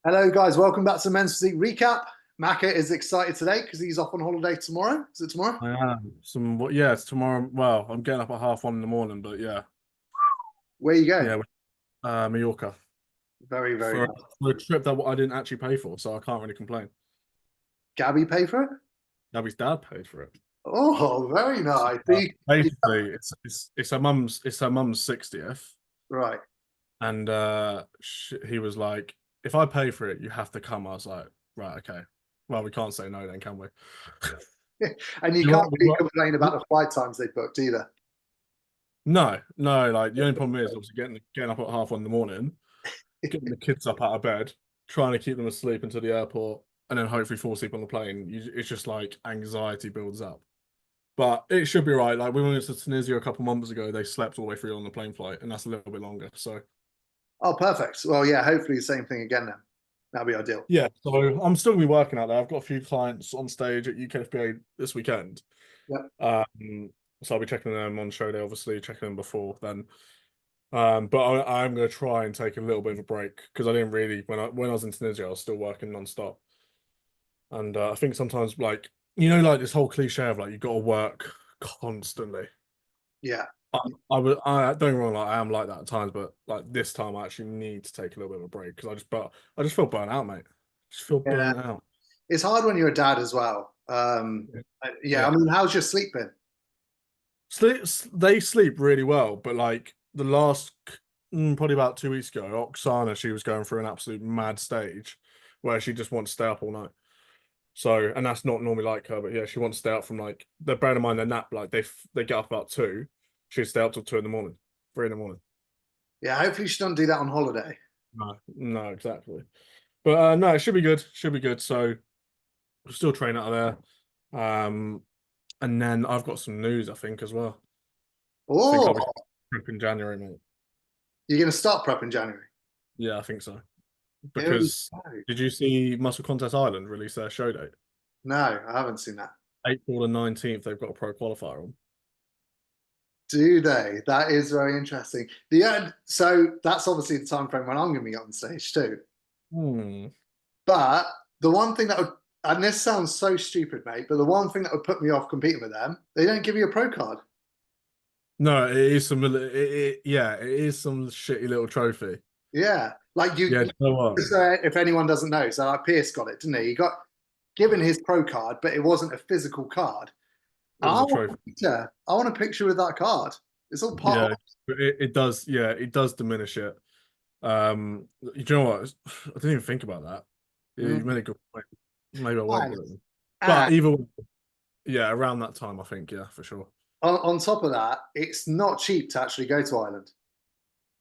Hello, guys. Welcome back to the Men's Physique Recap. Maka is excited today because he's off on holiday tomorrow. Is it tomorrow? I am. Yeah, it's tomorrow. Well, I'm getting up at 1:30 in the morning, but yeah, Where are you going? yeah, Mallorca Very, very for, nice. for a trip that I didn't actually pay for, so I can't really complain. Gabby pay for it? Gabby's dad paid for it. Oh, very So, nice. basically, it's her mum's 60th, Right. and he was like, "If I pay for it, you have to come." I was like, "Right, okay. Well, we can't say no then, can we?" And you We can't were- we really were- complain about the flight times they booked either. No, no. Like the only problem is obviously getting up at 1:30 in the morning, getting the kids up out of bed, trying to keep them asleep until the airport, and then hopefully fall asleep on the plane. It's just like anxiety builds up. But it should be right. Like we went to Tunisia a couple months ago, they slept all the way through on the plane flight, and that's a little bit longer. So Oh, perfect. Well, yeah, hopefully the same thing again then. That'd be ideal. yeah, so I'm still gonna be working out there. I've got a few clients on stage at UKFBA this weekend. Yep. So I'll be checking them on show day, obviously checking them before then. But I'm going to try and take a little bit of a break because I didn't really when I was in Tunisia, I was still working non-stop. And I think sometimes like this whole cliche of like you got to work constantly. Yeah. I don't get me wrong, like I am like that at times, but like this time I actually need to take a little bit of a break because I just feel burnt out, mate. Just feel Yeah. burnt out. It's hard when you're a dad as well. Yeah, I Yeah. mean, how's your sleep been? They sleep really well, but like the last probably about 2 weeks ago, Oksana, she was going through an absolute mad stage where she just wants to stay up all night. So, and that's not normally like her, but yeah, she wants to stay up from like they're bearing in mind their nap, like they get up about 2, she'd stay up till 2 in the morning, 3 in the morning. Yeah, hopefully she don't do that on holiday. No, no, exactly. But no, it should be good. Should be good. So we'll still train out of there. And then I've got some news, I think, as well. I think Oh, I'll be trip in January, mate. you're going to start prep in January. Yeah, I think so. Here we Because go. did you see Muscle Contest Ireland release their show date? No, I haven't seen that. April the 19th, they've got a pro qualifier on. Do they? That is very interesting. So that's obviously the time frame when I'm going to be on stage too. Hmm. But the one thing that would, and this sounds so stupid, mate, but the one thing that would put me off competing with them, they don't give you a pro card. No, it is yeah, it is some shitty little trophy. Yeah, like Yeah, do you know what? if anyone doesn't know, so like Pierce got it, didn't he? He got given his pro card, but it wasn't a physical card. It was a trophy. I want a picture with that card. It's all part of. Yeah, but it does. Yeah, it does diminish it. You know what? I didn't even think about that. You Mm. made a good point. Maybe I won't And, get it. and But either way, yeah, around that time, I think, yeah, for sure. on top of that, it's not cheap to actually go to Ireland.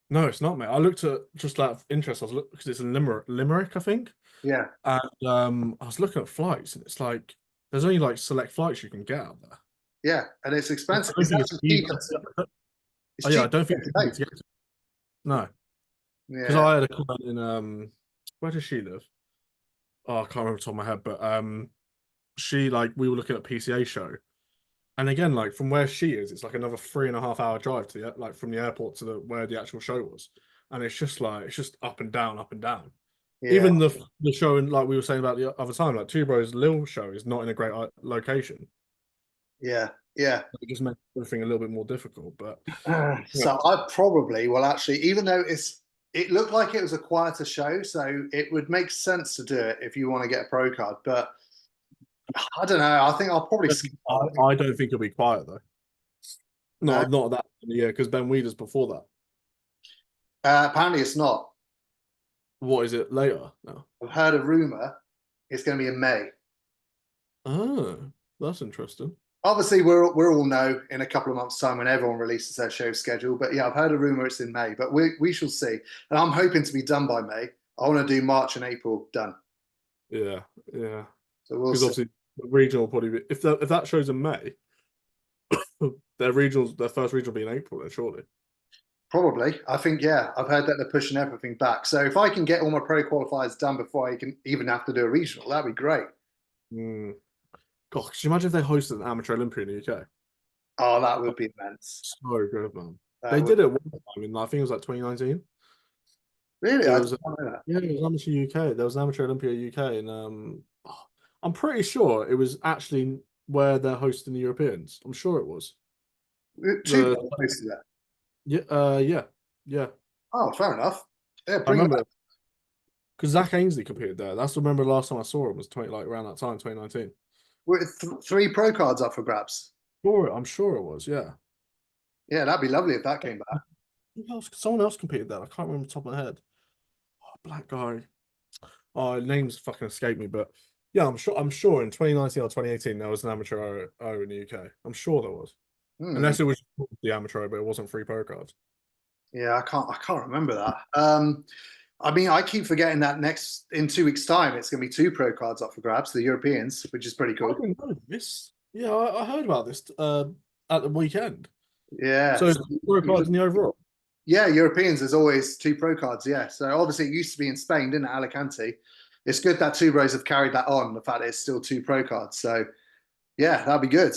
No, it's not, mate. I looked at just out of interest. I was looking because it's in Limerick, I think. Yeah, And I was looking at flights, and it's like there's only like select flights you can get out there. yeah, and it's I expensive. don't It's think it's actually easy. cheaper. It's Oh yeah, I cheaper don't to think get it's to easy take. to get to. No, because Yeah. I had a client in where does she live? Oh, I can't remember the top of my head, but she like we were looking at PCA show, and again, like from where she is, it's like another 3.5 hour drive to the like from the airport to the where the actual show was, and it's just up and down, up and down. Yeah, Even the show, and like we were saying about the other time, like Two Bros Lil show is not in a great location. yeah, yeah. It just makes everything a little bit more difficult. But yeah, So I probably will actually, even though it looked like it was a quieter show, so it would make sense to do it if you want to get a pro card. But I don't know. I think I'll probably skip Ireland. I don't think it'll be quiet though. No, Not that yeah, because Ben Weeder's before that. apparently it's not. What is it later now? I've heard a rumor it's going to be in May. Oh, that's interesting. Obviously, we're all know in a couple of months' time when everyone releases their show schedule. But yeah, I've heard a rumor it's in May, but we shall see. And I'm hoping to be done by May. I want to do March and April done. Yeah, yeah. So we'll Because see. obviously the regional will probably be if that shows in May, their first regional will be in April then surely. Probably. I think, yeah, I've heard that they're pushing everything back. So if I can get all my pro qualifiers done before I can even have to do a regional, that'd be great. Mm. God, could you imagine if they hosted an amateur Olympia in the UK? Oh, that would be immense. So good, man. That They would. did it one time in I think it was like 2019. Really? It I was didn't know that. yeah, it was amateur UK. There was an amateur Olympia UK, and I'm pretty sure it was actually where they're hosting the Europeans. I'm sure it was Two the guys posted that. yeah, yeah. Oh, fair enough. Yeah, I bring it back. remember because Zach Ainsley competed there. That's remember the last time I saw him was 20 like around that time, 2019. With three pro cards up for grabs. Sure, I'm sure it was. Yeah. Yeah, that'd be lovely if that came back. Who else? Someone else competed there. I can't remember the top of my head. Oh, black guy. Oh, names fucking escape me, but yeah, I'm sure in 2019 or 2018 there was an amateur O in the UK. I'm sure there was. Hmm. Unless it was the amateur, but it wasn't free pro cards. Yeah, I can't remember that. I mean, I keep forgetting that next in 2 weeks' time it's gonna be two pro cards up for grabs, the Europeans, which is pretty I cool. didn't know this. Yeah, I heard about this at the weekend. Yeah. So it's pro cards in the overall. Yeah, Europeans, there's always two pro cards. Yeah. So obviously it used to be in Spain, didn't it? Alicante. It's good that two bros have carried that on, the fact that it's still two pro cards. So yeah, that'd be good.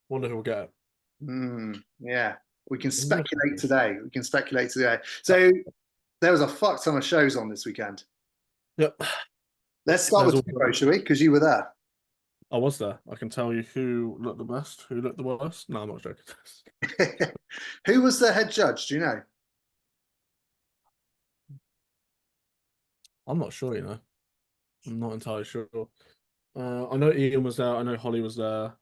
Wonder who will get it. Yeah. We can Who will speculate get today. We can speculate today. it? So there was a fuck ton of shows on this weekend. Yep. Let's start There's with all. two pro, shall we? Because you were there. I was there. I can tell you who looked the best, who looked the worst. No, I'm not joking. Who was the head judge? Do you know? I'm not sure, you know. I'm not entirely sure. I know Ian was there. I know Holly was there.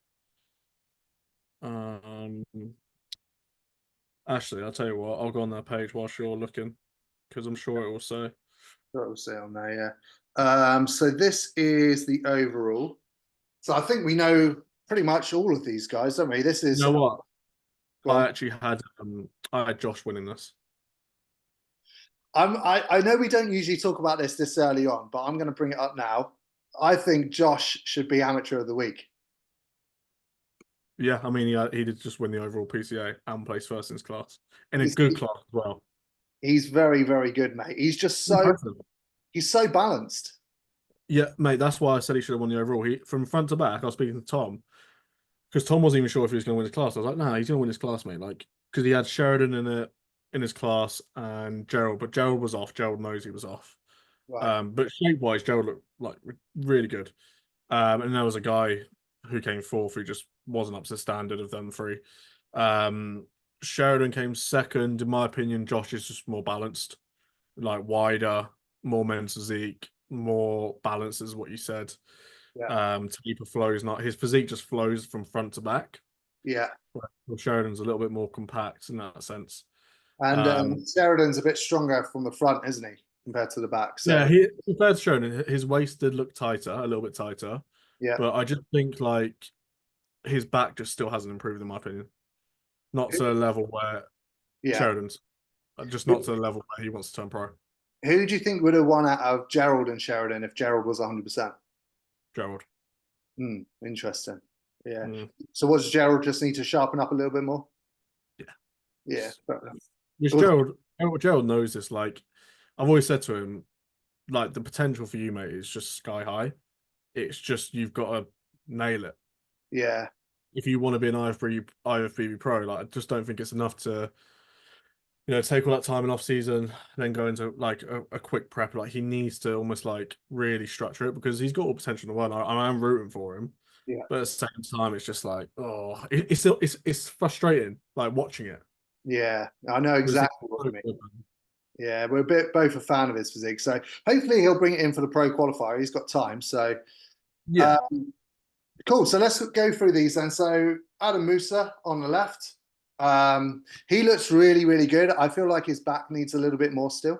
Um, Actually, I'll tell you what. I'll go on that page whilst you're looking because I'm sure it will say. What will say on there, yeah. So this is the overall. So I think we know pretty much all of these guys, don't we? This You is know what? go I on. actually had I had Josh winning this. I know we don't usually talk about this early on, but I'm going to bring it up now. I think Josh should be amateur of the week. Yeah, I mean, he did just win the overall PCA and place first in his class in a He's good class as well. he's very very good, mate. He's just so Impressive. he's so balanced. Yeah, mate. That's why I said he should have won the overall. He from front to back. I was speaking to Tom because Tom wasn't even sure if he was going to win his class. I was like, nah, he's going to win his class, mate. Like, because he had Sheridan in his class and Gerald, but Gerald was off. Gerald knows he was off. Right. But shape wise, Gerald looked like really good. And there was a guy who came fourth who just wasn't up to the standard of them three. Sheridan came second. In my opinion, Josh is just more balanced, like wider, more men's physique, more balance is what you said. Yeah. Taper flows not his physique just flows from front to back. Yeah. Well, Sheridan's a little bit more compact in that sense. And Um, Sheridan's a bit stronger from the front, isn't he, compared to the back? yeah, So he compared to Sheridan, his waist did look tighter, a little bit tighter, yeah. but I just think like his back just still hasn't improved in my opinion. Not to the level where Yeah. Sheridan's, just not to the level where he wants to turn pro. Who do you think would have won out of Gerald and Sheridan if Gerald was 100%? Gerald. Interesting. Yeah. Mm, So what does Gerald just need to sharpen up a little bit more? yeah. Yeah. Because Gerald knows this. Like I've always said to him, like the potential for you, mate, is just sky high. It's just you've got to nail it. Yeah. If you want to be an IFBB pro, like I just don't think it's enough to, take all that time in off season, then go into like a quick prep. Like he needs to almost like really structure it because he's got all potential in the world. I'm rooting for him, Yeah. but at the same time, it's just like, oh, it's frustrating like watching it. Yeah. I know exactly what you mean. So Yeah, we're both a fan of his physique. So hopefully he'll bring it in for the pro qualifier. He's got time. So yeah, cool. So let's go through these then. So Adam Musa on the left. He looks really, really good. I feel like his back needs a little bit more still.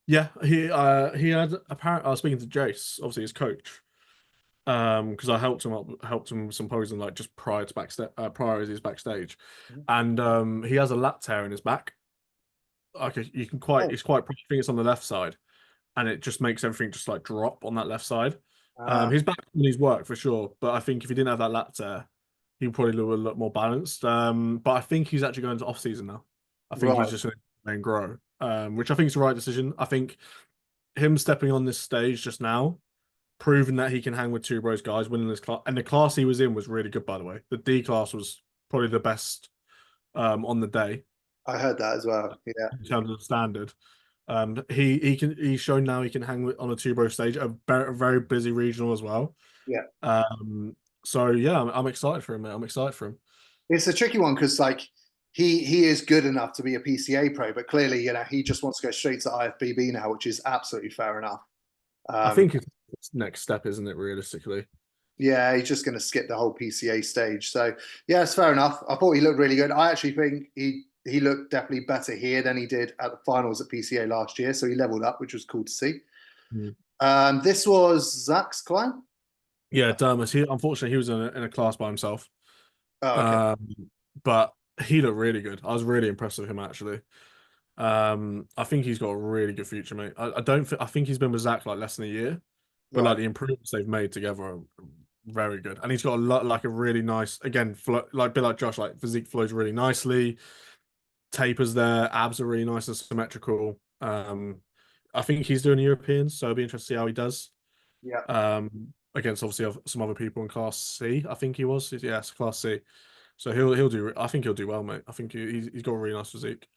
yeah. He had apparently. I was speaking to Jace, obviously his coach, because I helped him with some posing like just prior to prior as he's backstage, and he has a lat tear in his back. Okay, you can quite Oh, it's quite I think it's on the left side, and it just makes everything just like drop on that left side. uh, His back needs work for sure, but I think if he didn't have that lat tear, he probably would look more balanced. But I think he's actually going to off season now. I think he's right. just going to grow, which I think is the right decision. I think him stepping on this stage just now, proving that he can hang with two bros guys, winning this class, and the class he was in was really good, by the way. The D class was probably the best on the day I heard that as well. Yeah. in terms of standard. He's shown now he can hang on a two bro stage, a very busy regional as well. Yeah. Um, so yeah, I'm excited for him, mate. I'm excited for him. It's a tricky one because like he is good enough to be a PCA pro, but clearly, he just wants to go straight to IFBB now, which is absolutely fair enough. I Um, think it's next step, isn't it? Realistically, yeah, he's just going to skip the whole PCA stage. So yeah, it's fair enough. I thought he looked really good. I actually think he looked definitely better here than he did at the finals at PCA last year. So he leveled up, which was cool to see. mm. This was Zach's client. Yeah, Dermis. Unfortunately he was in a class by himself. Oh, okay. Um, but he looked really good. I was really impressed with him actually. I think he's got a really good future, mate. I don't think I think he's been with Zach like less than a year, but Right. like the improvements they've made together are very good. And he's got a lot like a really nice again, like a bit like Josh, like physique flows really nicely, tapers there, abs are really nice and symmetrical. I think he's doing Europeans, so it'll be interesting to see how he does. Yeah. Against obviously some other people in Class C. I think he was. Yes, Class C. So he'll do. I think he'll do well, mate. I think he's got a really nice physique.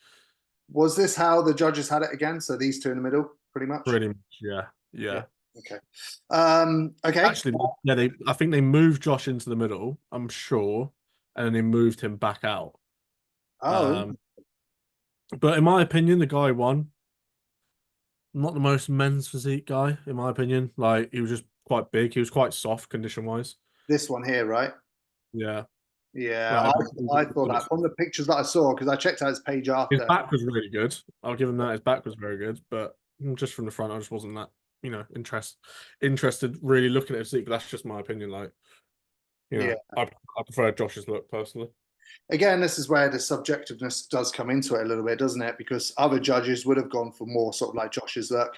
Was this how the judges had it again? So these two in the middle, pretty much. Pretty much, yeah, Yeah. yeah. Okay. Okay. Actually, yeah, I think they moved Josh into the middle. I'm sure, and then they moved him back out. Oh, Um, but in my opinion, the guy won. Not the most men's physique guy, in my opinion. Like he was just quite big. He was quite soft condition wise. this one here, right? Yeah, Yeah, like I thought that from the pictures that I saw because I checked out his page his after. back was really good. I'll give him that. His back was very good, but just from the front, I just wasn't that interested really looking at his physique. But that's just my opinion. Like Yeah. I prefer Josh's look personally. Again, this is where the subjectiveness does come into it a little bit, doesn't it? Because other judges would have gone for more sort of like Josh's look.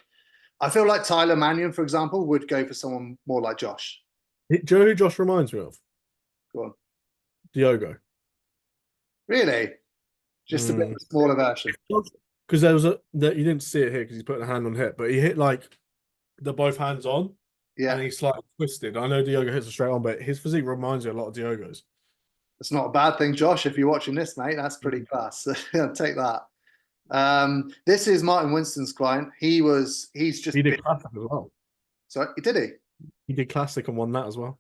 I feel like Tyler Mannion, for example, would go for someone more like Josh. Do you know who Josh reminds me of? Go on. Diogo. Really? Just a bit of a smaller version. Because there was that you didn't see it here because he's putting a hand on hip, but he hit like the both hands on and Yeah. he slightly twisted. I know Diogo hits a straight on, but his physique reminds me a lot of Diogo's. It's not a bad thing, Josh, if you're watching this, mate. That's pretty class. Take that. This is Martin Winston's client. He's He just been, did classic as well. sorry, did he? He did classic and won that as well.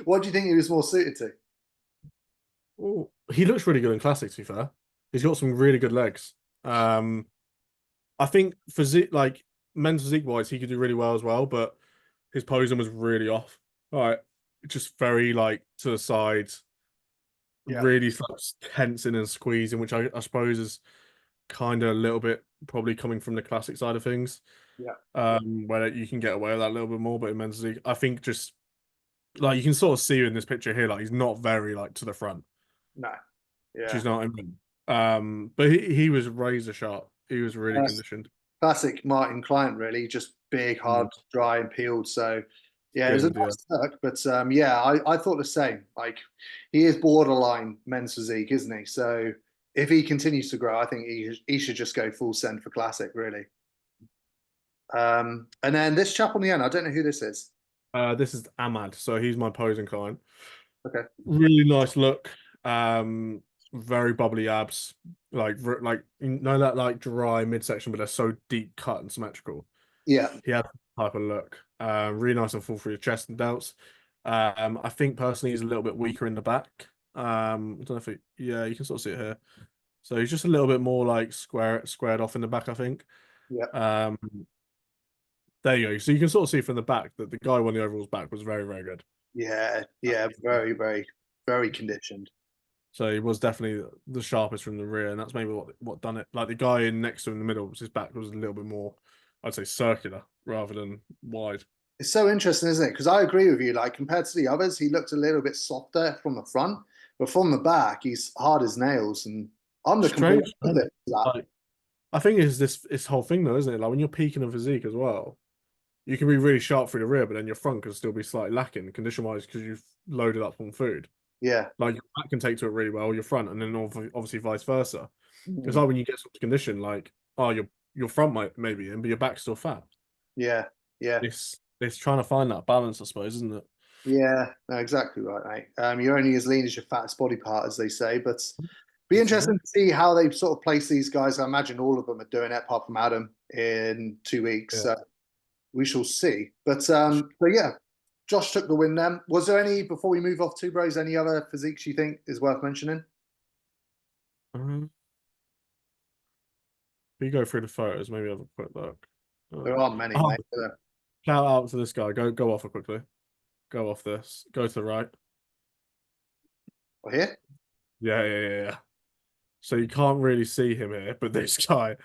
What do you think he was more suited to? Oh, he looks really good in classic, to be fair. He's got some really good legs. I think physique, like men's physique wise, he could do really well as well, but his posing was really off. All right, just very like to the side, Yeah, really like, tensing and squeezing, which I suppose is kind of a little bit probably coming from the classic side of things. yeah, Where you can get away with that a little bit more, but in men's league, I think just like you can sort of see in this picture here, like he's not very like to the front. no, yeah. She's not. I mean, but he was razor sharp. He was really conditioned. Classic Martin client, really. Just big, hard, Mm, dry, and peeled. So, yeah, it was a skinned, yeah. nice look. But yeah, I thought the same. Like, he is borderline men's physique, isn't he? So, if he continues to grow, I think he should just go full send for classic, really. And then this chap on the end, I don't know who this is. This is Ahmad, so he's my posing client. Okay. Really nice look. Very bubbly abs. Like you know that like dry midsection, but they're so deep cut and symmetrical. Yeah, He had that type of look. Really nice and full through your chest and delts. I think personally he's a little bit weaker in the back. I don't know if yeah, you can sort of see it here. So he's just a little bit more like squared off in the back, I think. yeah, Um, there you go. So you can sort of see from the back that the guy who won the overalls back was very, very good. yeah. Very, very, very conditioned. So he was definitely the sharpest from the rear, and that's maybe what done it. Like the guy in next to him in the middle, his back was a little bit more, I'd say, circular rather than wide. It's so interesting, isn't it? Because I agree with you. Like compared to the others, he looked a little bit softer from the front, but from the back, he's hard as nails. And I'm the complete Strange. opposite to that. Like I think it's this whole thing though, isn't it? Like when you're peaking in physique as well, you can be really sharp through the rear, but then your front can still be slightly lacking condition wise because you've loaded up on food. Yeah. Like your back can take to it really well, your front, and then obviously vice versa. It's Mm. like when you get some condition, like oh your front might maybe in, but your back's still fat. Yeah. Yeah. It's trying to find that balance, I suppose, isn't it? Yeah. No, exactly right, mate. You're only as lean as your fattest body part, as they say. But Be interesting to see how they sort of place these guys. I imagine all of them are doing it, apart from Adam, in 2 weeks. Yeah. So we shall see. But yeah, Josh took the win then. Was there any, before we move off Two Bros, any other physiques you think is worth mentioning? If you go through the photos, maybe have a quick look. There aren't many, Oh, mate. shout out to this guy. Go off it quickly. Go off this. Go to the right. Oh, here? Yeah. So you can't really see him here, but this guy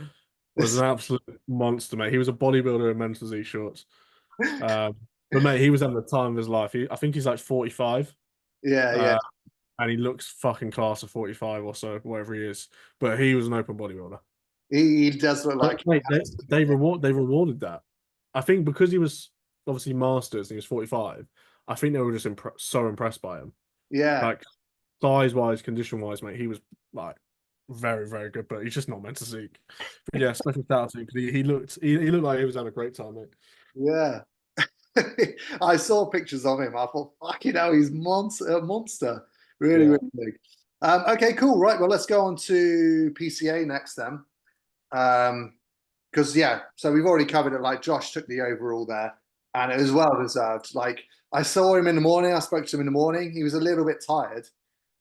was an absolute monster, mate. He was a bodybuilder in men's Z shorts. But mate, he was having the time of his life. I think he's like 45. Yeah. And he looks fucking class at 45 or so, whatever he is. But he was an open bodybuilder. He does look like. Mate, they rewarded that. I think because he was obviously masters and he was 45. I think they were just so impressed by him. Yeah. Like size wise, condition wise, mate, he was like very, very good. But he's just not meant to seek. But yeah, special shout out to him because he looked like he was having a great time, mate. Yeah. I saw pictures of him. I thought, fucking hell, he's a monster. Really big. Okay, cool. Right. Well, let's go on to PCA next then. Because so we've already covered it. Like Josh took the overall there, and it was well deserved. Like I saw him in the morning. I spoke to him in the morning. He was a little bit tired.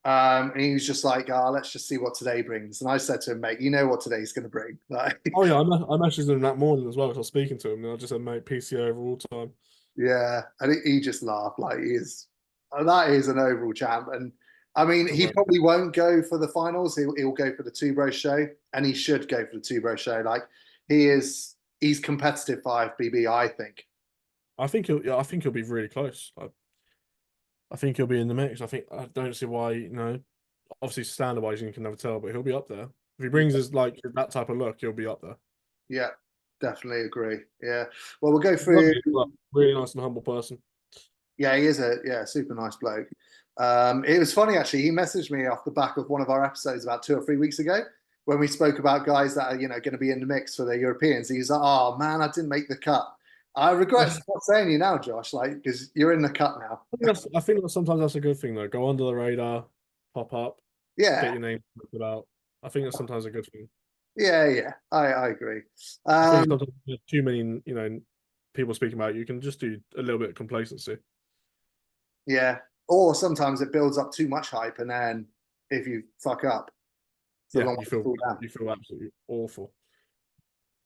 And he was just like, let's just see what today brings. And I said to him, mate, you know what today's going to bring. Like, oh yeah, I messaged him that morning as well. I was speaking to him, and I just said, mate, PCA overall time. Yeah, and he just laughed like that is an overall champ. And I mean, he probably won't go for the finals. He'll go for the Two Bros show, and he should go for the Two Bros show. Like he's competitive for IFBB, I think. I think he'll be really close. I think he'll be in the mix. I don't see why, obviously standard wise you can never tell, but he'll be up there. If he brings us like that type of look, he'll be up there. Yeah, definitely agree. Yeah. Well, we'll go through. Really nice and humble person. Yeah, he is a super nice bloke. It was funny actually. He messaged me off the back of one of our episodes about 2 or 3 weeks ago when we spoke about guys that are going to be in the mix for the Europeans. He's like, "Oh man, I didn't make the cut. I regret not saying you now, Josh. Like because you're in the cut now." I think that sometimes that's a good thing though. Go under the radar, pop up, get your name put out. I think that's sometimes a good thing. Yeah, I agree. I think sometimes too many, people speaking about it, you can just do a little bit of complacency. Yeah, or sometimes it builds up too much hype, and then if you fuck up, you feel absolutely awful.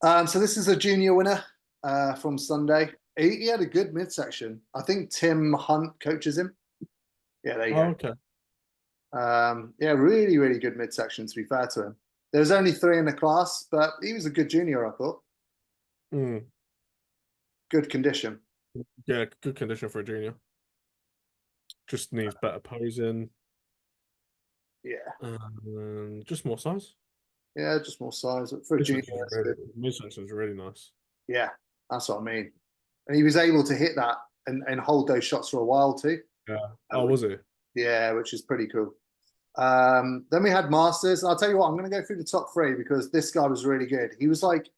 So this is a junior winner from Sunday. He had a good midsection. I think Tim Hunt coaches him. Yeah, there you go. Okay. Yeah, really, really good midsection, to be fair to him. There was only 3 in the class, but he was a good junior, I thought. Good condition. Yeah, good condition for a junior. Just needs better posing. Yeah. Just more size. Yeah, just more size. For a junior, midsection is really nice. Yeah, that's what I mean. And he was able to hit that and hold those shots for a while too. Yeah. Oh, was he? Yeah, which is pretty cool. Then we had Masters. I'll tell you what, I'm going to go through the top 3 because this guy was really good. He was like,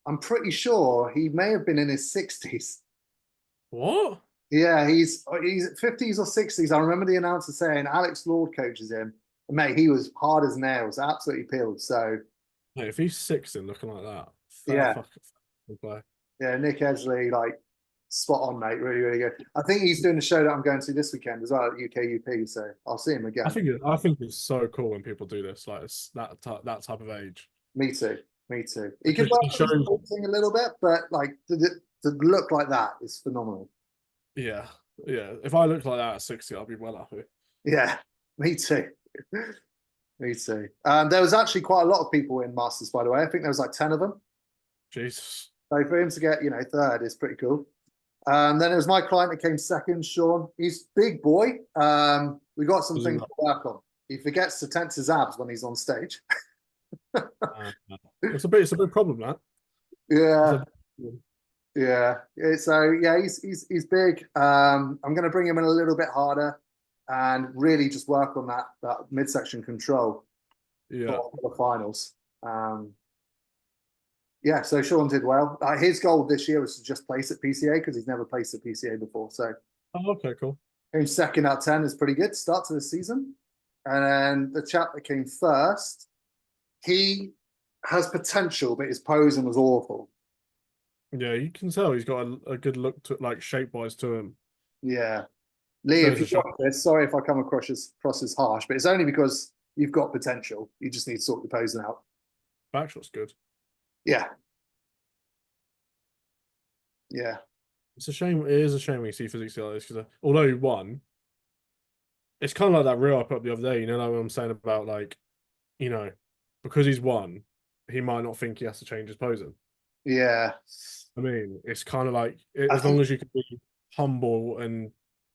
I'm pretty sure he may have been in his 60s. What? Yeah, he's 50s or 60s. I remember the announcer saying Alex Lord coaches him. And mate, he was hard as nails, absolutely peeled. So, mate, if he's 60 looking like that, yeah, Nick Edgley, like spot on, mate. Really, really good. I think he's doing the show that I'm going to this weekend as well at UKUP. So I'll see him again. I think it's so cool when people do this, like it's that type of age. Me too. He can work thing a little bit, but like to look like that is phenomenal. Yeah. If I looked like that at 60, I'll be well happy. Yeah, me too. Me too. There was actually quite a lot of people in Masters, by the way. I think there was like 10 of them. Jesus. So for him to get, 3rd is pretty cool. Then it was my client that came 2nd, Sean. He's big boy. We got some things to work on. He forgets to tense his abs when he's on stage. It's a big problem, that. Yeah. So yeah, he's big. I'm going to bring him in a little bit harder and really just work on that midsection control for the finals. So Sean did well. His goal this year was to just place at PCA because he's never placed at PCA before. So okay, cool. Came 2nd out of 10 is pretty good start to the season. And then the chap that came first, he has potential, but his posing was awful. Yeah, you can tell he's got a good look to like shape wise to him. Yeah. Lee, if Goes you to show. watch this, sorry if I come across as harsh, but it's only because you've got potential. You just need to sort the posing out. Backshot's good. Yeah. Yeah. It's a shame. It is a shame when you see physics like this because although he won, it's kind of like that reel I put up the other day. You know, like what I'm saying about like, you know, because he's won, he might not think he has to change his posing. Yeah. I mean, it's kind of like I as long think as you can be humble and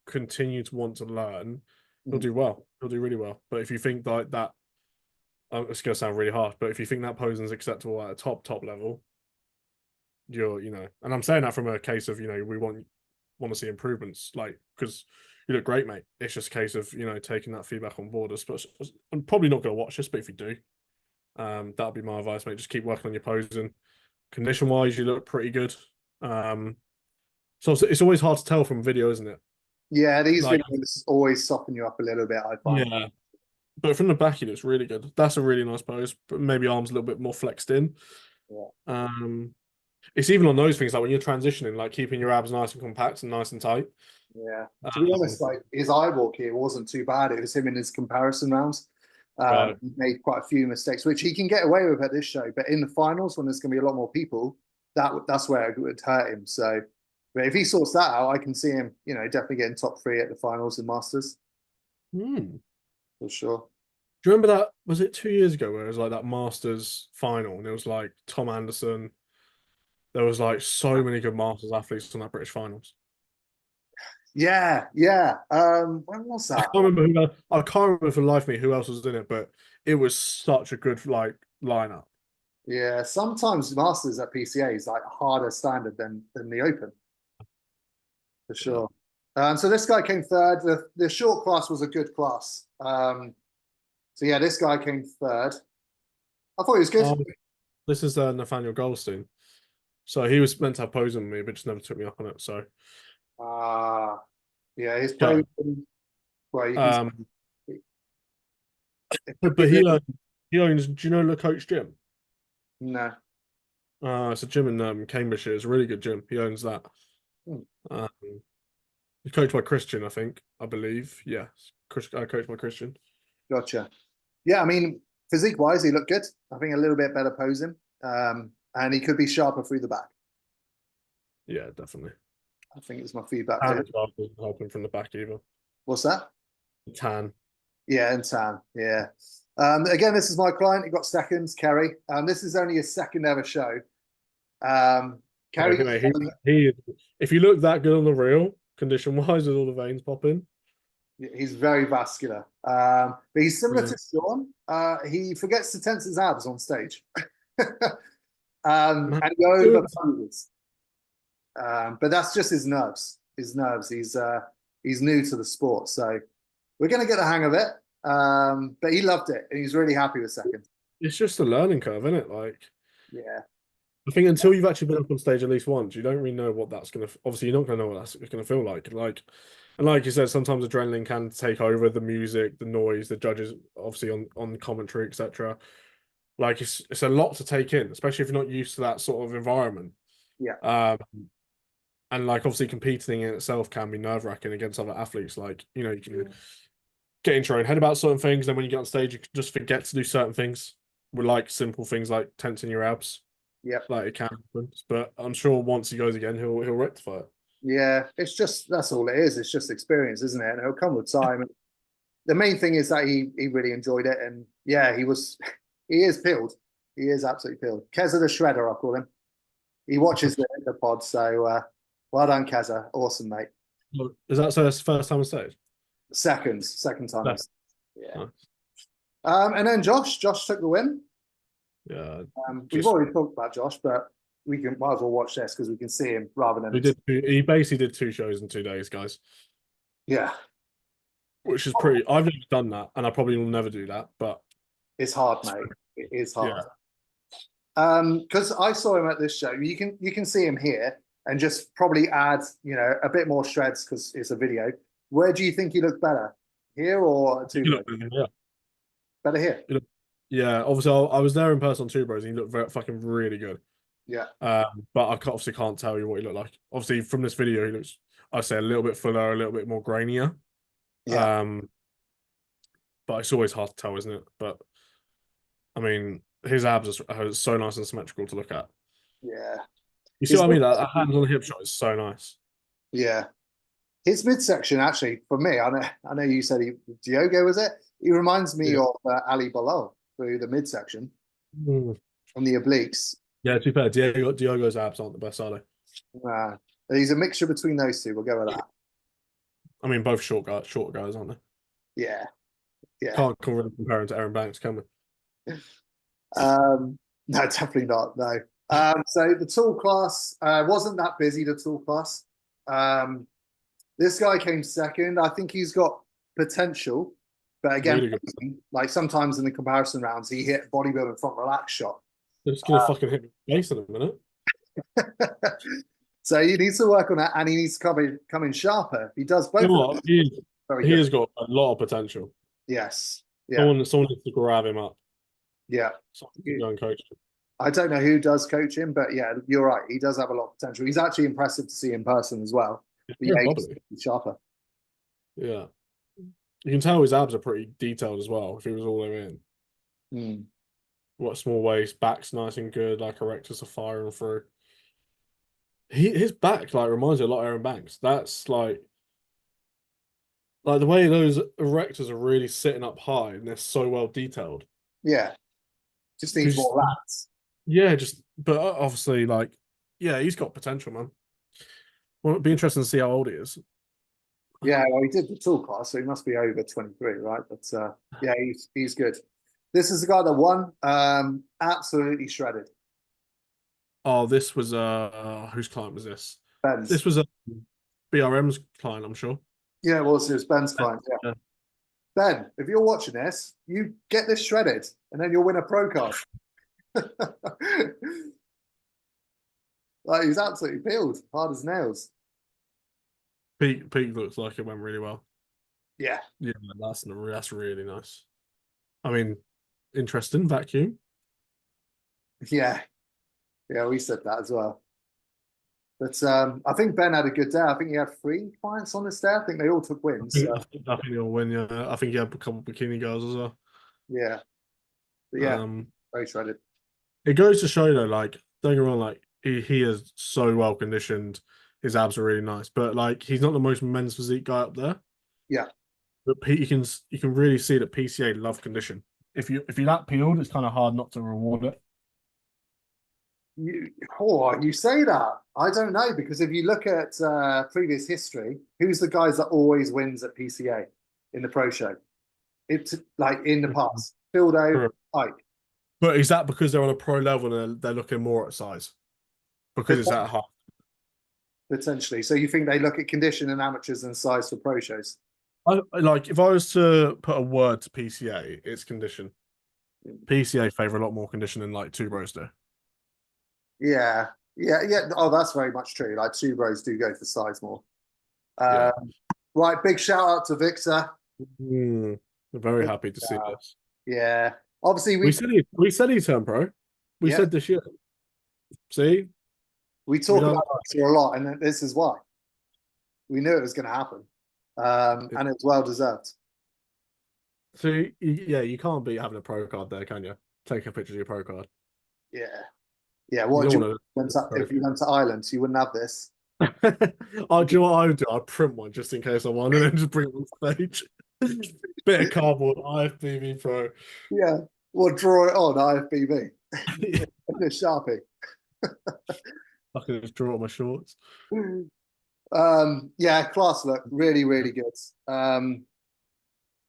continue to want to learn, he'll mhm. do well. He'll do really well. But if you think like that, it's gonna sound really harsh, but if you think that posing is acceptable at a top level, you know, and I'm saying that from a case of we want to see improvements, like because you look great, mate. It's just a case of taking that feedback on board. I'm probably not going to watch this, but if you do, that'll be my advice, mate. Just keep working on your posing. Condition wise, you look pretty good. So it's always hard to tell from video, isn't it? Yeah, these Like, videos always soften you up a little bit, I find. yeah, but from the back, he looks really good. That's a really nice pose, but maybe arms a little bit more flexed in. Yeah. It's even on those things like when you're transitioning, like keeping your abs nice and compact and nice and tight. Yeah. To be honest, like his eye walk here wasn't too bad. It was him in his comparison rounds. Right. He made quite a few mistakes, which he can get away with at this show. But in the finals, when there's going to be a lot more people, that's where it would hurt him. So, but if he sorts that out, I can see him, definitely getting top 3 at the finals and Masters Hmm. for sure. Do you remember that? Was it 2 years ago where it was like that Masters final and it was like Tom Anderson? There was like so many good Masters athletes on that British finals. Yeah, yeah. When was I that? can't remember I can't remember for the life of me who else was in it, but it was such a good like lineup. Yeah, sometimes Masters at PCA is like a harder standard than the Open for Yeah. sure. So this guy came third. The short class was a good class. So yeah, this guy came third. I thought he was good. This is Nathaniel Goldstein. So he was meant to have posing with me, but just never took me up on it. So Yeah, his yeah. pose. Well, you can. It could be But he owns. Do you know the Coach Gym? no. It's a gym in Cambridgeshire. It's a really good gym. He owns that. Hmm. Um, he's coached by Christian, I believe. Yeah, coached by Christian. Gotcha. Yeah, I mean, physique wise, he looked good. I think a little bit better posing. And he could be sharper through the back. Yeah, definitely. I think it's my feedback Tan there. as well doesn't help him from the back either. What's that? Tan. Yeah, and Tan. Yeah. Again, this is my client. He got second, Kerry. This is only his second ever show. Kerry. If you look that good on the reel, condition wise, with all the veins popping, he's very vascular. But he's similar yeah. to Sean. He forgets to tense his abs on stage. And he overposes. But that's just his nerves. His nerves. He's new to the sport, so we're going to get the hang of it. But he loved it, and he's really happy with second. It's just a learning curve, isn't it? Like, yeah, I think until you've actually been up on stage at least once, you don't really know what that's gonna. Obviously, you're not gonna know what that's gonna feel like. And like you said, sometimes adrenaline can take over the music, the noise, the judges, obviously on commentary, etc. Like it's a lot to take in, especially if you're not used to that sort of environment. Yeah. And like obviously competing in itself can be nerve-wracking against other athletes. Like, you can get into your own head about certain things, then when you get on stage, you can just forget to do certain things. With like simple things like tensing your abs. Yeah. Like it can happen. But I'm sure once he goes again, he'll rectify it. Yeah, it's just that's all it is. It's just experience, isn't it? And it'll come with time. The main thing is that he really enjoyed it, and yeah, he is peeled. He is absolutely peeled. Keza the Shredder, I call him. He watches the pod, so well done, Keza. Awesome, mate. Is that so? That's the first time on stage. Second time. No. Yeah. Nice. And then Josh took the win. Yeah. We've already talked about Josh, but we might as well watch this because we can see him rather than. He basically did 2 shows in 2 days, guys. Yeah. Which is pretty. I've never done that, and I probably will never do that. But it's hard, mate. It is hard. Yeah. Because I saw him at this show. You can see him here, and just probably add a bit more shreds because it's a video. Where do you think he looked better, here or two? Yeah. better here. Yeah, obviously I was there in person on Two Bros, and he looked fucking really good. Yeah, But I obviously can't tell you what he looked like. Obviously, from this video, he looks, I'd say, a little bit fuller, a little bit more grainier. yeah. But it's always hard to tell, isn't it? But I mean, his abs are so nice and symmetrical to look at. Yeah. You see His what I mean? That midsection, hands on the hip shot is so nice. yeah. His midsection, actually, for me, I know you said Diogo, was it? He reminds me Yeah. of Ali Bilal through the midsection Mm. from the obliques. Yeah, to be fair, Diogo's abs aren't the best, are they? Uh, he's a mixture between those two. We'll go with that. I mean, both short guys, aren't they? Yeah, yeah. Can't really compare him to Aaron Banks, can we? No, definitely not. No. So the tall class wasn't that busy. The tall class. This guy came second. I think he's got potential, but again, Really good. like sometimes in the comparison rounds, he hit bodybuilding front relax shot. They're just gonna fucking hit me face in a minute. So he needs to work on that, and he needs to come in sharper. If he does both, You know what? very He good. has got a lot of potential. Yes. Yeah. Someone needs to grab him up. Yeah. Someone needs to go and coach him. I don't know who does coach him, but yeah, you're right. He does have a lot of potential. He's actually impressive to see in person as well. But yeah, he's sharper. Yeah. You can tell his abs are pretty detailed as well, if he was all the way in. Mm. What small waist, back's nice and good, like erectors are firing through. His back like reminds me a lot of Aaron Banks. That's like the way those erectors are really sitting up high and they're so well detailed. Yeah. Just needs more lats. Yeah, but obviously, like, yeah, he's got potential, man. Well, it'd be interesting to see how old he is. Yeah, well, he did the tall class, so he must be over 23, right? But yeah, he's good. This is the guy that won. Absolutely shredded. Oh, this was whose client was this? Ben's. This was a BRM's client, I'm sure. Yeah, it was Ben's client. Yeah. Yeah. Ben, if you're watching this, you get this shredded, and then you'll win a pro card. Like he's absolutely peeled, hard as nails. Peak looks like it went really well. Yeah. Yeah, that's really nice. I mean, interesting vacuum. Yeah. Yeah, we said that as well. But I think Ben had a good day. I think he had 3 clients on this day. I think they all took wins. I think he'll win, yeah. I think he had a couple of bikini girls as well. Yeah. But yeah, very shredded. It goes to show though, like, don't get me wrong, like he is so well conditioned. His abs are really nice, but like he's not the most men's physique guy up there. Yeah. But you can really see that PCA love condition. If you're that peeled, it's kind of hard not to reward it. You say that. I don't know, because if you look at previous history, who's the guys that always wins at PCA in the pro show? It's like in the past, Fildo, Ike. But is that because they're on a pro level and they're looking more at size? Because it's that hard. Potentially. So you think they look at condition and amateurs and size for pro shows? Like if I was to put a word to PCA, it's condition. PCA favor a lot more condition than like Two Bros do. Yeah. Oh, that's very much true. Like Two Bros do go for size more. Yeah. Right, big shout out to Victor. I'm very happy to see this. Yeah. Obviously, we said he turned pro. We said this year. See? We talk about Victor a lot, and this is why. We knew it was going to happen. And it's well deserved. So yeah, you can't beat having a pro card there, can you? Take a picture of your pro card. Yeah. Yeah. What if you went to Ireland, you wouldn't have this. Oh, do you know what I would do? I'd print one just in case I won and then just bring it on stage. Bit of cardboard, IFBB Pro. Yeah. We'll draw it on IFBB. Yeah. A Sharpie. I can just draw it on my shorts. Yeah, class look. Really, really good.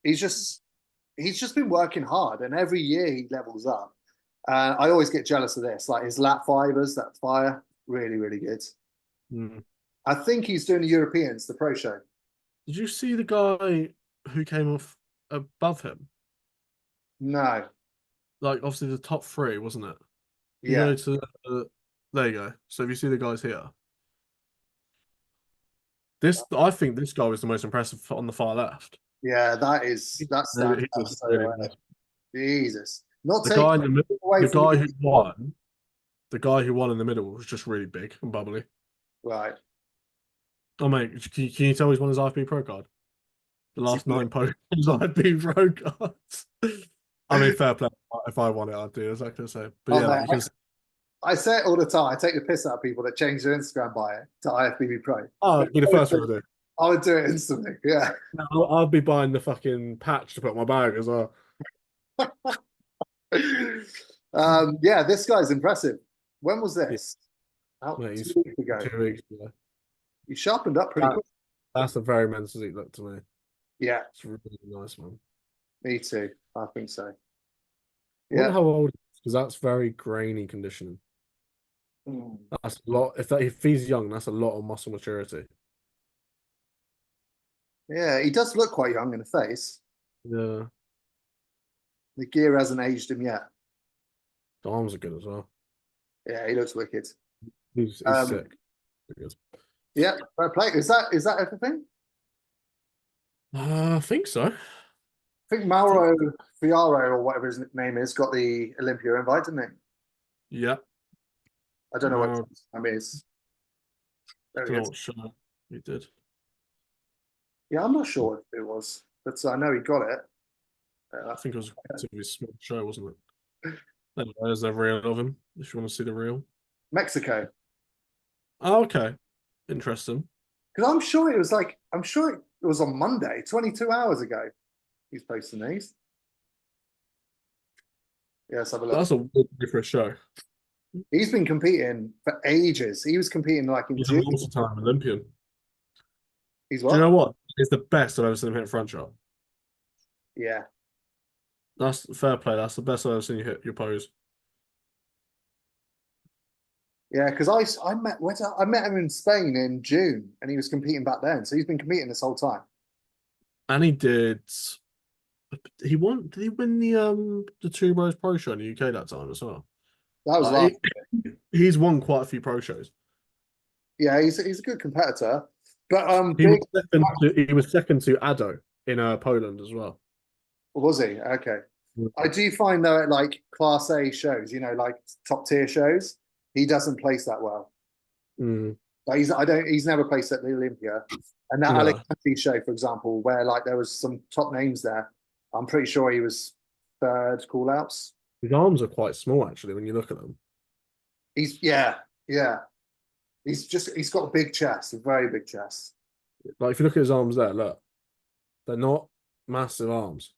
He's just been working hard, and every year he levels up. I always get jealous of this. Like his lat fibers, that fire, really, really good. I think he's doing the Europeans, the pro show. Did you see the guy who came off above him? No. Like obviously the top 3, wasn't it? Yeah. There you go. So if you see the guys here, I think this guy was the most impressive on the far left. Yeah, that's really nice. Jesus. Not The taking guy in the middle, away from the guy who won in the middle was just really big and bubbly. right. Oh mate, can you tell he's won his IFB Pro card? The last Yeah. 9 podiums IFB Pro cards. I mean, fair play. If I won it, I'd do exactly the same. But Oh yeah, like man, you can. I say it all the time. I take the piss out of people that change their Instagram bio to IFBB Pro. Oh, it'd be the first one I do. I would do it instantly. Yeah. I'll be buying the fucking patch to put on my bag as well. Yeah, this guy's impressive. When was Yeah, this? About mate, 2 weeks ago. 2 weeks ago. He sharpened up pretty That, quick. that's a very men's physique look to me. Yeah, It's a really nice one. me too. I think so. I wonder Yeah. how old because that's very grainy conditioning. Mm. That's a lot. If he's young, that's a lot of muscle maturity. Yeah, he does look quite young in the face. Yeah, The gear hasn't aged him yet. the arms are good as well. Yeah, he looks wicked. He's Um, sick. Good. Yeah, fair play. Is that everything? I think so. I think Mauro Fiaro or whatever his name is got the Olympia invite, didn't he? Yeah. I don't know what No, his name is. There he I'm is. not sure he did. Yeah, I'm not sure what it was, but I know he got it. I think it was a relatively small show, wasn't it? Anyway, there's a reel of him if you want to see the reel. Mexico. Oh, okay. Interesting. Because I'm sure it was on Monday, 22 hours ago. He's posting these. Yeah, let's have a look. That's a weird day for a show. He's been competing for ages. He was competing like in He's a June. multi-time Olympian. He's Do what? you know what? It's the best I've ever seen him hit a front shot. Yeah. That's fair play. That's the best I've ever seen you hit your pose. Yeah, because I met him in Spain in June and he was competing back then. So he's been competing this whole time. And he did. He won. Did he win the Two Bros Pro Show in the UK that time as well? That was Like, last. he's won quite a few pro shows. Yeah, he's a good competitor. But He was second to Ado in Poland as well. was he? Okay. I do find though at like class A shows, like top tier shows, he doesn't place that well. Mm. Like he's never placed at the Olympia. And that No. Alicante show, for example, where like there was some top names there, I'm pretty sure he was third call outs. His arms are quite small actually when you look at them. Yeah. He's got a big chest, a very big chest. Like if you look at his arms there, look, they're not massive arms.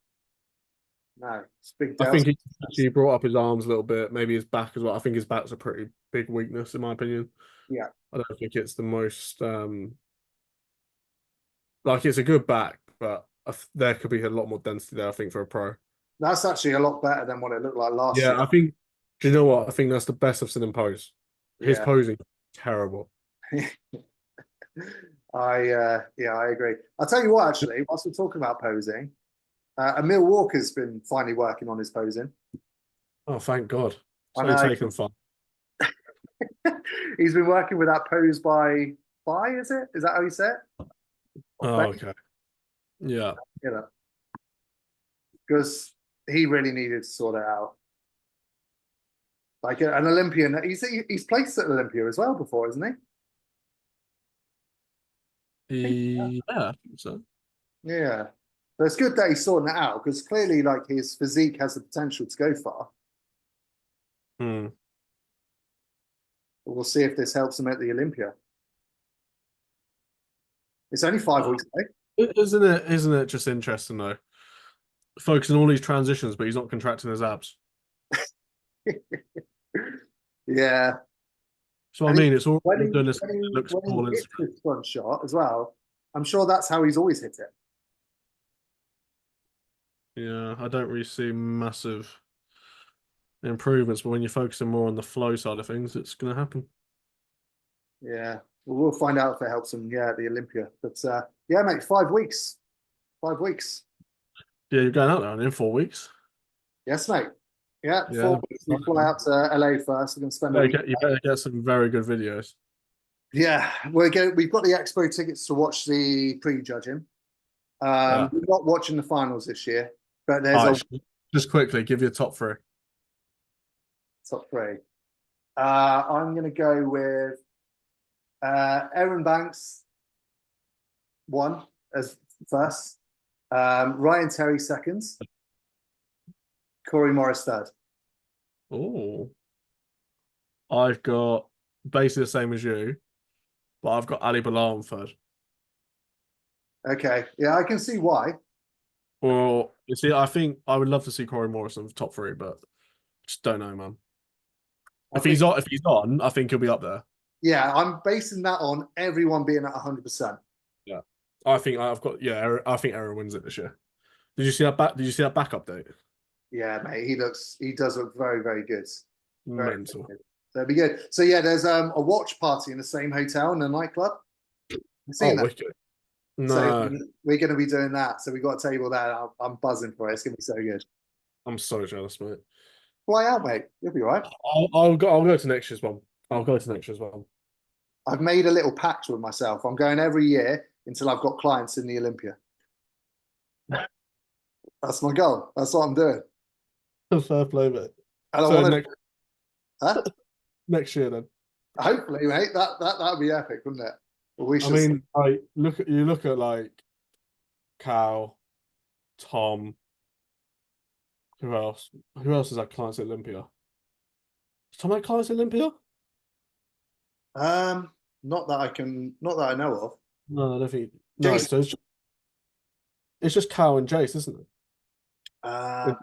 No, it's big. I think he brought up his arms a little bit, maybe his back as well. I think his back's a pretty big weakness in my opinion. Yeah. I don't think it's the most like it's a good back, but there could be a lot more density there, I think, for a pro. That's actually a lot better than what it looked like last year. Yeah, I think. Do you know what? I think that's the best I've seen him pose. His posing, terrible. I agree. I'll tell you what, actually, whilst we're talking about posing, Emil Walker's been finally working on his posing. Oh, thank God! I So know. taken fun. He's been working with that pose by is it? Is that how you say it? Oh, okay. Yeah. Because he really needed to sort it out. Like an Olympian, he's placed at Olympia as well before, isn't he? Yeah, I think so. Yeah. But it's good that he's sorting it out because clearly, like, his physique has the potential to go far. Hmm. We'll see if this helps him at the Olympia. It's only 5 weeks away. Isn't it just interesting though? Focusing on all these transitions, but he's not contracting his abs. Yeah. So I mean, it's all doing this. When Looks he cool. hits this front shot as well, I'm sure that's how he's always hit it. Yeah, I don't really see massive improvements, but when you're focusing more on the flow side of things, it's going to happen. Yeah. Well, we'll find out if it helps him, at the Olympia. But yeah, mate, 5 weeks. 5 weeks. Yeah, you're going out there in 4 weeks. Yes, mate. Yeah, Yeah. 4 weeks. We fly out to LA first. We're going to spend a week. You better get some very good videos. Yeah, we've got the expo tickets to watch the pre-judging. We're not watching the finals this year, but there's Just quickly, give your top three. Top three. I'm going to go with Aaron Banks, one as first. Ryan Terry seconds. Corey Morris third. Oh, I've got basically the same as you, but I've got Ali Bilal on third. Okay, yeah, I can see why. Well, you see, I think I would love to see Corey Morris on top three, but just don't know, man. I If think, he's on, I think he'll be up there. yeah, I'm basing that on everyone being at 100%. Yeah, I think I've got. Yeah, I think Aaron wins it this year. Did you see that back? Did you see that back update? Yeah, mate, he does look very, very good. Very, Mental. very good. So it'd be good. So yeah, there's a watch party in the same hotel in the nightclub. You've seen Oh, that? wicked. So No, we're going to be doing that. So we got a table there. I'm buzzing for it. It's going to be so good. I'm so jealous, mate. Fly out, mate. You'll be all right. I'll go to next year's one. I'll go to next year's one. I've made a little pact with myself. I'm going every year until I've got clients in the Olympia. That's my goal. That's what I'm doing. Fair play, mate. And I So want to, next huh? next year then. Hopefully, mate. That'd be epic, wouldn't it? But we I should. mean, like look at like Cal, Tom. Who else? Who else is at clients at Olympia? Is Tom at clients at Olympia? Not that I know of. No, I don't think. No, Jason, so it's just Cal and Jace, isn't it? Yeah.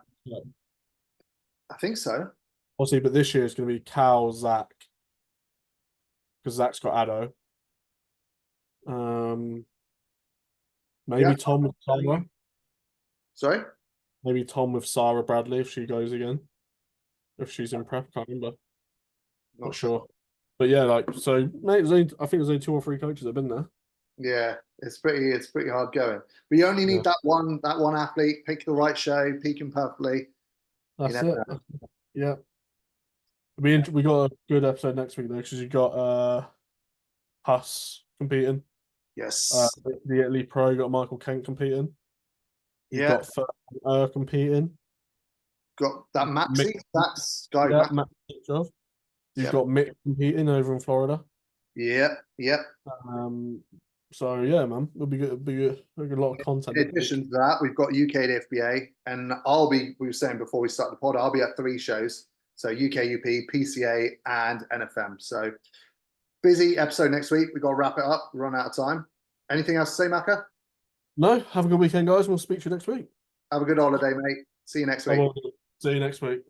I think so. Obviously, but this year it's going to be Cal, Zach, because Zach's got Addo. Maybe Yeah. Tom with Sarah. Sorry. Maybe Tom with Sarah Bradley if she goes again. If she's in prep, can't remember. Not sure. But yeah, like so, mate. I think there's only 2 or 3 coaches that have been there. Yeah, it's pretty hard going. But you only need Yeah. that one athlete. Pick the right show. Peak him perfectly. That's You it. know. Yeah. We got a good episode next week though, because you got Huss competing. Yes. The Elite Pro, you got Michael Kent competing. You've Yeah. got competing. Got that Maxi. Mick, That's guy. yeah, Max. Matt. You've Yeah. got Mick competing over in Florida. Yeah. Yeah. So yeah, man, it'll be good. It'll be a lot of content. In addition to that, we've got UK at FBA, and we were saying before we start the pod, I'll be at 3 shows. So UK, UP, PCA, and NFM. So busy episode next week. We've got to wrap it up. We run out of time. Anything else to say, Maka? No, have a good weekend, guys. We'll speak to you next week. Have a good holiday, mate. See you next week. See you next week.